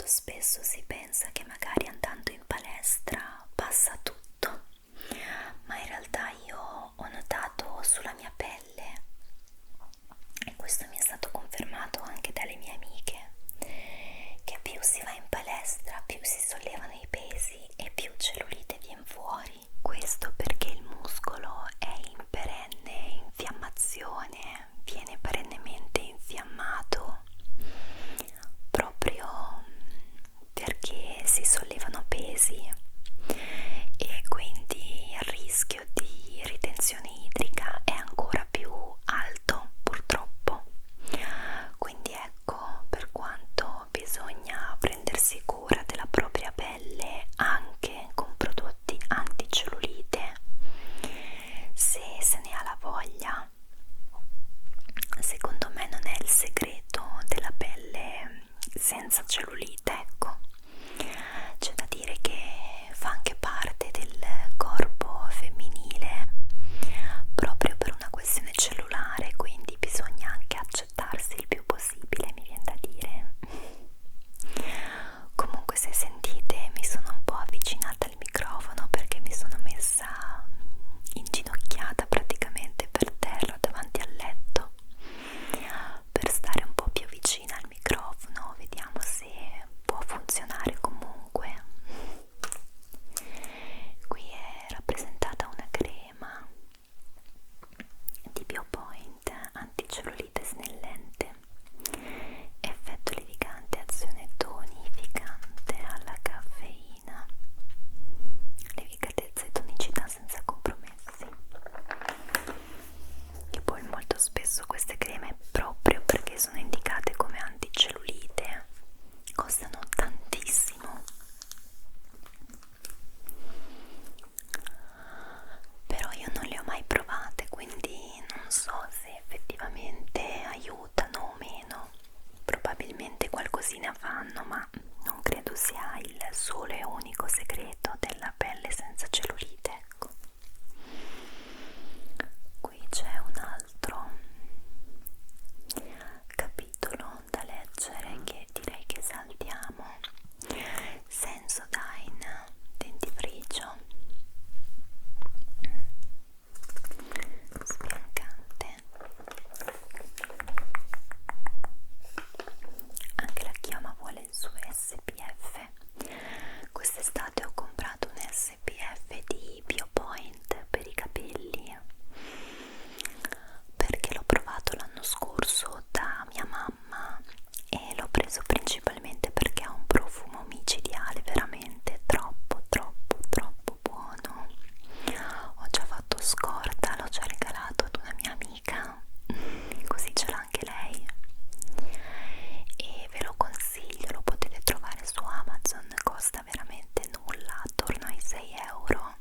molto spesso si pensa che magari andando in palestra passa tutto, ma in realtà io ho notato sulla mia pelle, e questo mi è stato confermato anche dalle mie amiche, che più si va in palestra, più si sollevano i pesi e più cellulite viene fuori. Questo perché il muscolo è in perenne infiammazione, viene perennemente infiammato proprio perché si sollevano pesi e quindi il rischio di ritenzione idrica è ancora più alto, purtroppo. Quindi ecco, per quanto bisogna prendersi cura della propria pelle anche con prodotti anticellulite, se ne ha la voglia, secondo me non è il segreto della pelle senza cellulite, ecco. C'è da dire che fa anche parte del corpo femminile proprio per una questione cellulare, quindi bisogna anche accettarsi il più possibile, mi viene da dire. Comunque, se sentite, mi sono un po' avvicinata al microfono perché mi sono messa inginocchiata praticamente per terra davanti al letto per stare un po' più vicina al microfono. Vediamo se può funzionare. Comunque qui è rappresentata una crema di Biopoint anticellulite snellente, effetto levigante, azione tonificante alla caffeina, levigatezza e tonicità senza compromessi. E poi molto spesso queste creme, proprio perché sono indicate come anticellulite, costano tantissimo, però io non le ho mai provate, quindi non so se effettivamente aiutano o meno. Probabilmente qualcosina fanno, ma non credo sia il solo e unico segreto della pelle senza cellulite, ecco. Qui c'è un altro capitolo da leggere che direi che saltiamo. Sensodyne dentifricio sbiancante. Anche la chioma vuole il suo SPF. Quest'estate ho comprato un SPF di Biopoint per i capelli perché l'ho provato l'anno scorso da mia mamma e l'ho preso principalmente perché ha un profumo micidiale veramente troppo buono. Ho già fatto scorta, l'ho già regalato ad una mia amica, così ce l'ha anche lei e ve lo consiglio. Lo potete trovare su Amazon, costa veramente nulla, attorno ai 6 €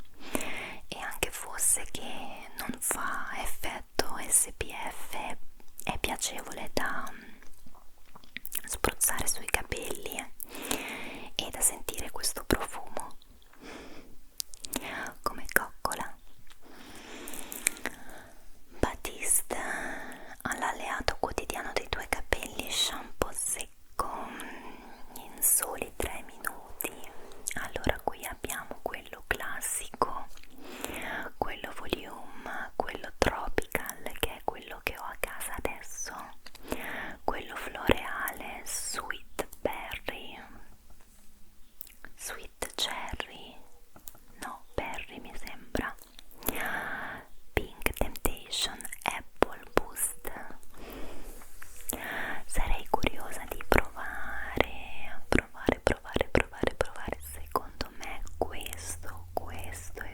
e anche fosse che non fa effetto SPF, è piacevole da spruzzare sui capelli e da sentire questo profumo come coccola. Batiste, all'alleato quotidiano dei tuoi capelli, shampoo secco in soli 3 minuti. Allora, qui abbiamo quello classico, quello volume, quello tropical, che è quello che ho a casa adesso, quello floreale, sweet berry, sweet cherry, no, berry mi sembra, pink temptation, apple boost. Sarei curiosa di provare. Secondo me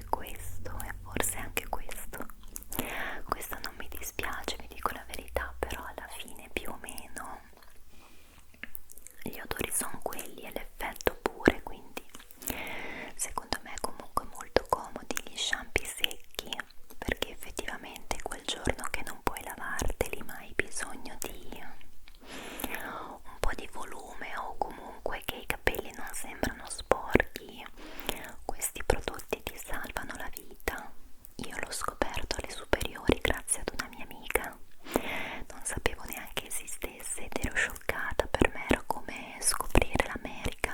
questo e forse anche questo non mi dispiace, vi dico la verità, però alla fine più o meno gli odori sono quelli e l'effetto pure, quindi secondo me comunque molto comodi gli shampoo secchi, perché effettivamente quel giorno che non puoi lavarteli ma hai bisogno di un po' di volume o comunque che i capelli non sembrano sporchi, questi prodotti ti salvano la vita. Io l'ho scoperto alle superiori grazie ad una mia amica, non sapevo neanche esistesse ed ero scioccata. Per me era come scoprire l'America.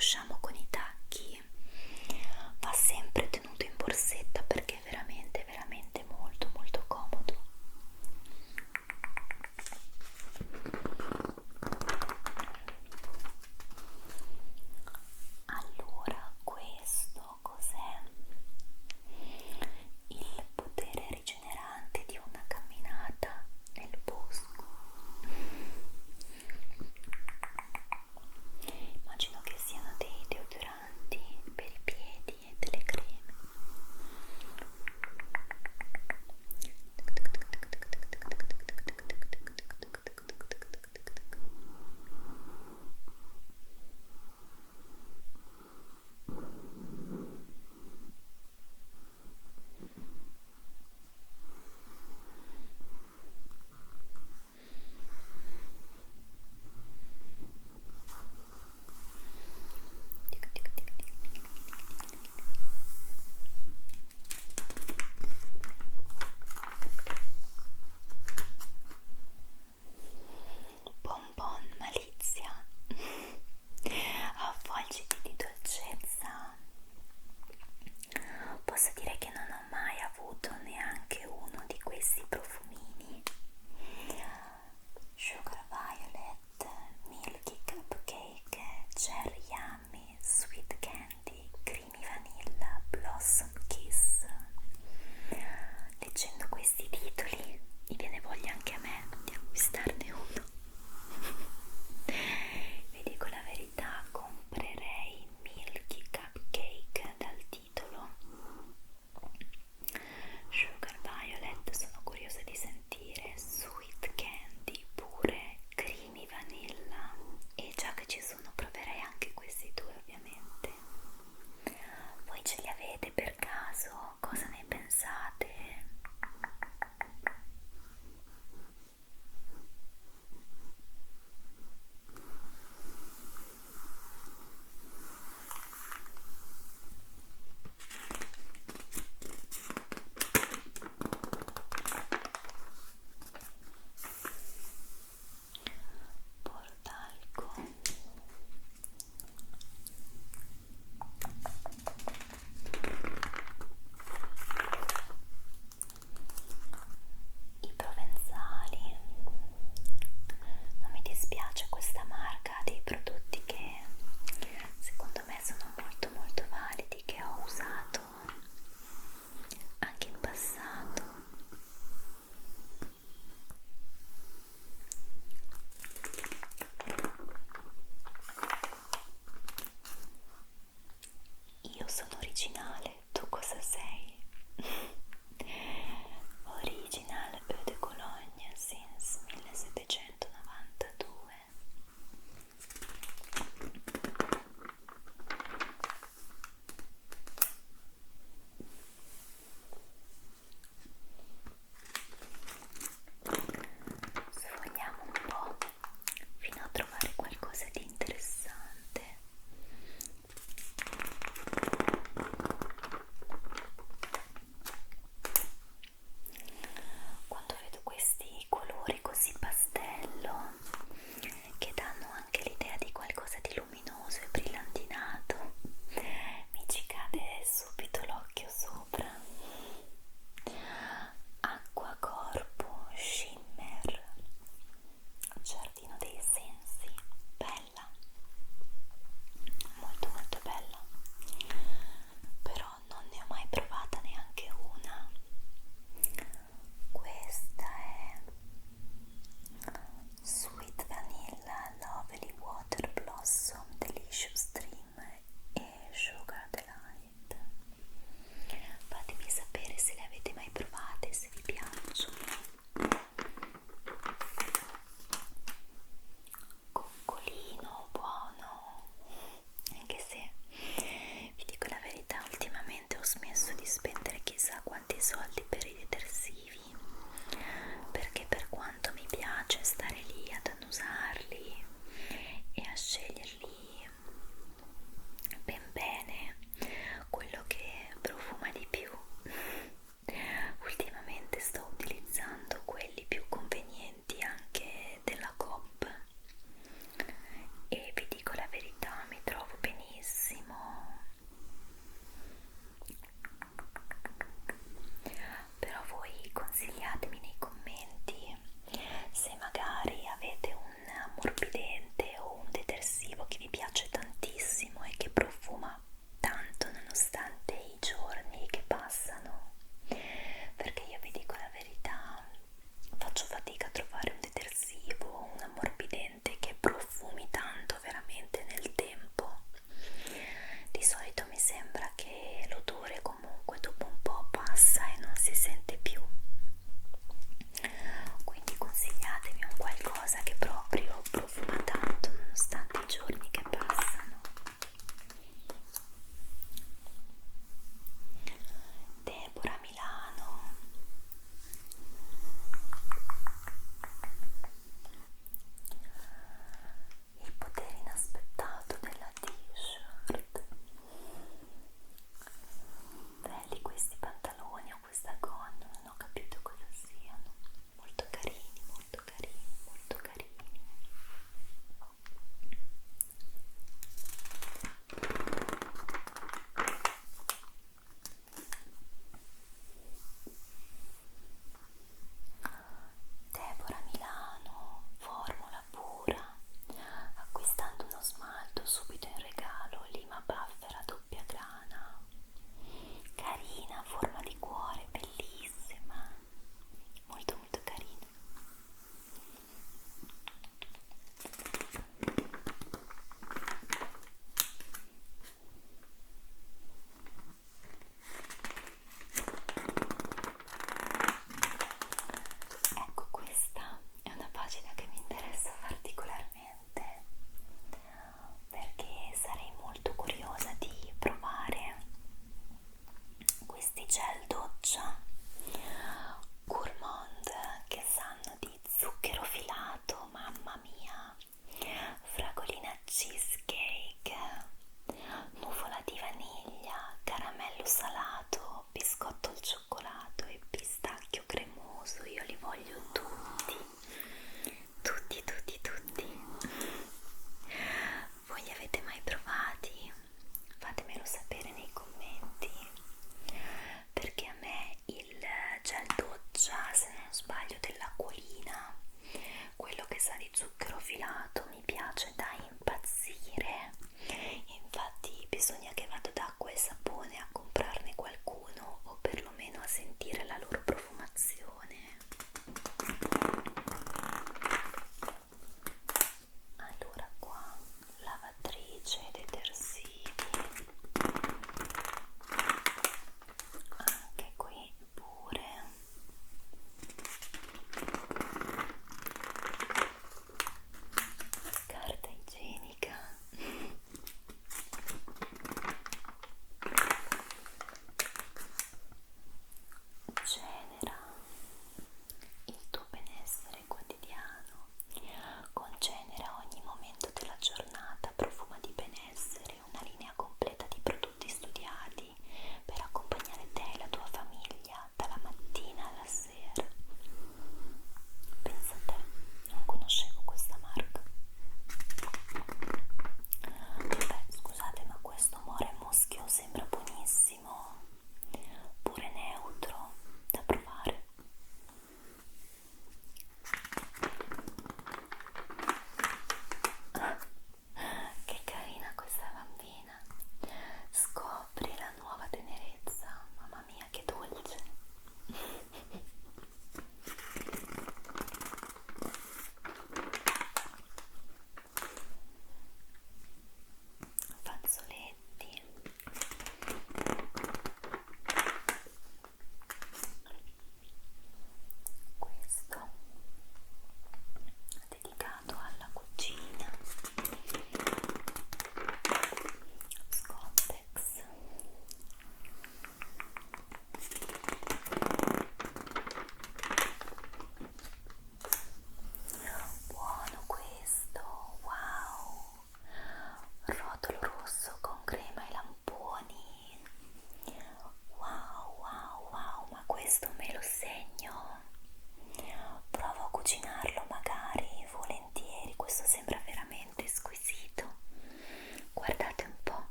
usciamo con i tacchi va sempre tenuto in borsetta perché è veramente veramente molto molto comodo. Allora, questo cos'è? Il potere rigenerante di una camminata nel bosco. Immagino che siano dei deodoranti per i piedi e delle creme. Bonbon malizia, avvolgiti di dolcezza. Posso dire che non ho mai avuto neanche uno di questi profumini. Sugar Violet, Milky Cupcake, Cherry